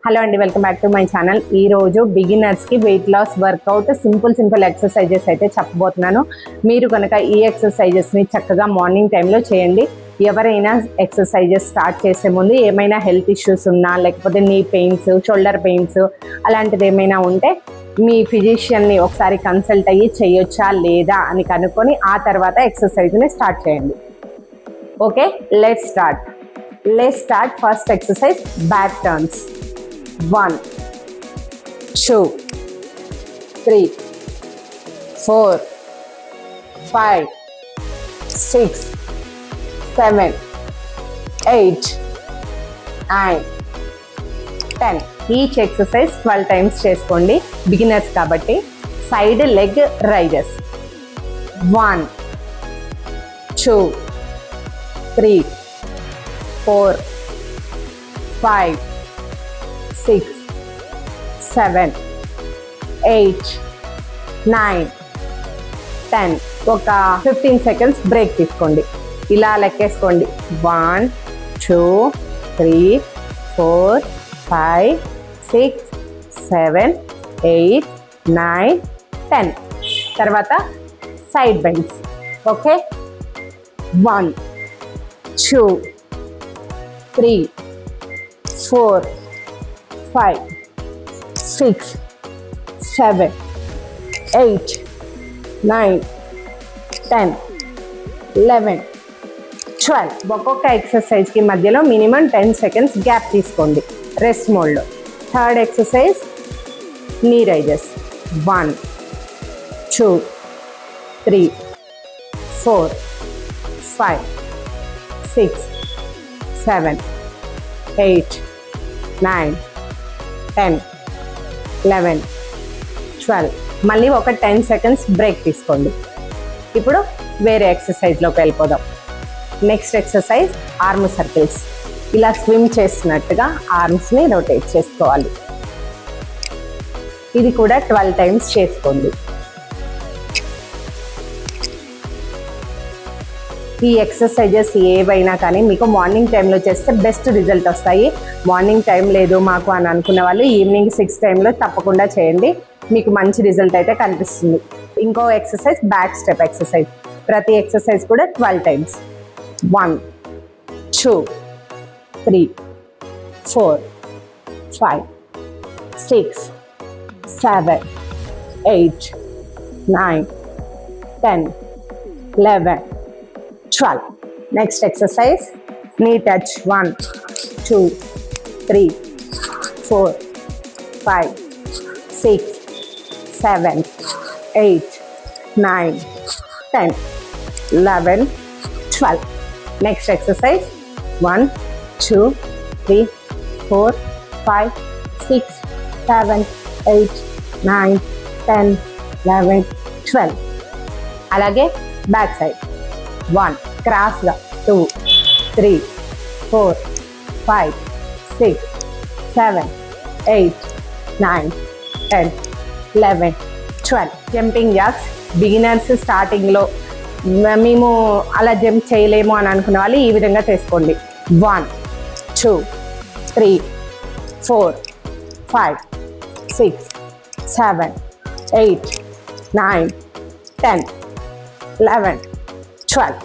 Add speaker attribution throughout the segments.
Speaker 1: Hello అండి, welcome back to my channel. ఈ రోజు బిగినర్స్కి weight loss workout simple exercises అయితే చెప్పబోతున్నాను. మీరు కనుక ఈ ఎక్సర్సైజెస్ని చక్కగా మార్నింగ్ టైంలో చేయండి. ఎవరైనా ఎక్సర్సైజెస్ స్టార్ట్ చేసే ముందు ఏమైనా హెల్త్ ఇష్యూస్ ఉన్నా, లేకపోతే నీ పెయిన్స్, షోల్డర్ పెయిన్స్ అలాంటిది ఏమైనా ఉంటే మీ ఫిజిషియన్ని ఒకసారి కన్సల్ట్ అయ్యి చేయొచ్చా లేదా అని కనుక్కొని ఆ తర్వాత ఎక్సర్సైజ్ని స్టార్ట్ చేయండి. Okay, let's start. First exercise back turns. 1 2 3 4 5 6 7 8 9 10. Each exercise 12 times చేసుకోండి, బిగినర్స్ కాబట్టి. Side leg rises. 1 2 3 4 5 6 7 8 9 10. ఒక 15 సెకండ్స్ బ్రేక్ తీసుకోండి. ఇలా లెక్కేసుకోండి. 1 2 3 4 5 6 7 8 9 10. తర్వాత సైడ్ బెండ్స్. ఓకే, 1 2 3 4 5 6 7 8 9 10 11 12. ఒక్కొక్క ఎక్సర్సైజ్కి మధ్యలో మినిమం 10 సెకండ్స్ గ్యాప్ తీసుకోండి రెస్ట్ మోడ్లో. థర్డ్ ఎక్సర్సైజ్ నీ రైజెస్. 1 2 3 4 5 6 7 8 9 10 11 12. మళ్ళీ ఒక 10 సెకండ్స్ బ్రేక్ తీసుకోండి. ఇప్పుడు వేరే ఎక్సర్సైజ్లోకి వెళ్ళిపోదాం. Next exercise arm circles. ఇలా స్విమ్ చేస్తున్నట్టుగా ఆర్మ్స్ని రొటేట్ చేసుకోవాలి. ఇది కూడా 12 టైమ్స్ చేసుకోండి. ఈ ఎక్సర్సైజెస్ ఏవైనా కానీ మీకు మార్నింగ్ టైంలో చేస్తే బెస్ట్ రిజల్ట్ వస్తాయి. మార్నింగ్ టైం లేదు మాకు అని అనుకున్న వాళ్ళు ఈవినింగ్ 6 టైంలో తప్పకుండా చేయండి, మీకు మంచి రిజల్ట్ అయితే కనిపిస్తుంది. ఇంకో ఎక్సర్సైజ్ బ్యాక్ స్టెప్ ఎక్సర్సైజ్. ప్రతి ఎక్సర్సైజ్ కూడా 12 times. 1 2 3 4 5 6 7 8 9 10 11 12. Next exercise, knee touch. 1 2 3 4 5 6 7 8 9 10 11 12. Next exercise, 1 2 3 4 5 6 7 8 9 10 11 12. అలాగే బ్యాక్ సైడ్. 1 క్రాస్గా 2 3 4 5 6 7 8 9 10 11 12. Jumping jacks. బిగినర్స్ స్టార్టింగ్లో మేము అలా జంప్ చేయలేము అని అనుకునే వాళ్ళు ఈ విధంగా చేసుకోండి. 1 2 3 4 5 6 7 8 9 10 11 12.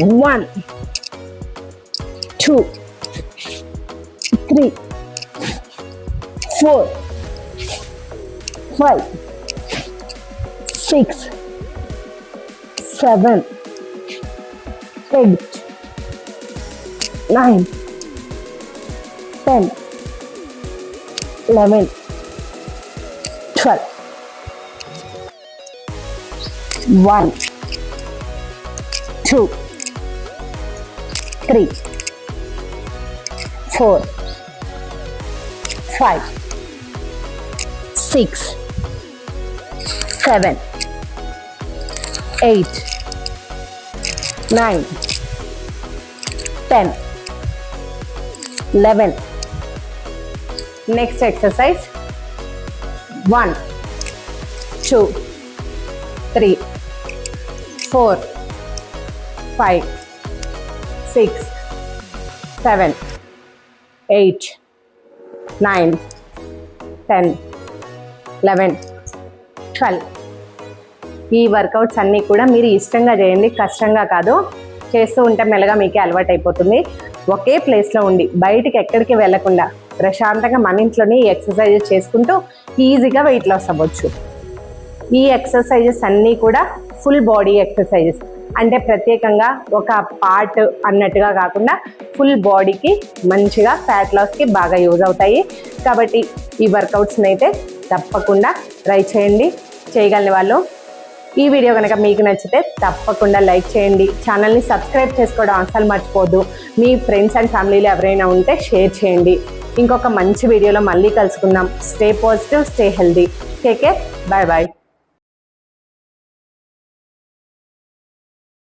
Speaker 1: 1 2 3 4 5 6 7 8 9 10 11 12. 1 2 3 4 5 6 7 8 9 10 11. Next exercise. 1 2 3 4 5 6 7 8, 9, 10, 11, 12. ఈ వర్కౌట్స్ అన్నీ కూడా మీరు ఇష్టంగా చేయండి, కష్టంగా కాదు. చేస్తూ ఉంటే మెల్లగా మీకే అలవాటు అయిపోతుంది. ఒకే ప్లేస్లో ఉండి బయటికి ఎక్కడికి వెళ్ళకుండా ప్రశాంతంగా మన ఇంట్లోనే ఈ ఎక్సర్సైజెస్ చేసుకుంటూ ఈజీగా వెయిట్ లాస్ అవ్వచ్చు. ఈ ఎక్సర్సైజెస్ అన్నీ కూడా ఫుల్ బాడీ ఎక్సర్సైజెస్, అంటే ప్రత్యేకంగా ఒక పార్ట్ అన్నట్టుగా కాకుండా ఫుల్ బాడీకి మంచిగా ఫ్యాట్ లాస్కి బాగా యూజ్ అవుతాయి. కాబట్టి ఈ వర్కౌట్స్ని అయితే తప్పకుండా ట్రై చేయండి, చేయగలిగిన వాళ్ళు. ఈ వీడియో కనుక మీకు నచ్చితే తప్పకుండా లైక్ చేయండి. ఛానల్ని సబ్స్క్రైబ్ చేసుకోవడం అస్సలు మర్చిపోవద్దు. మీ ఫ్రెండ్స్ అండ్ ఫ్యామిలీలో ఎవరైనా ఉంటే షేర్ చేయండి. ఇంకొక మంచి వీడియోలో మళ్ళీ కలుసుకుందాం. Stay positive, stay healthy. Take care, bye bye.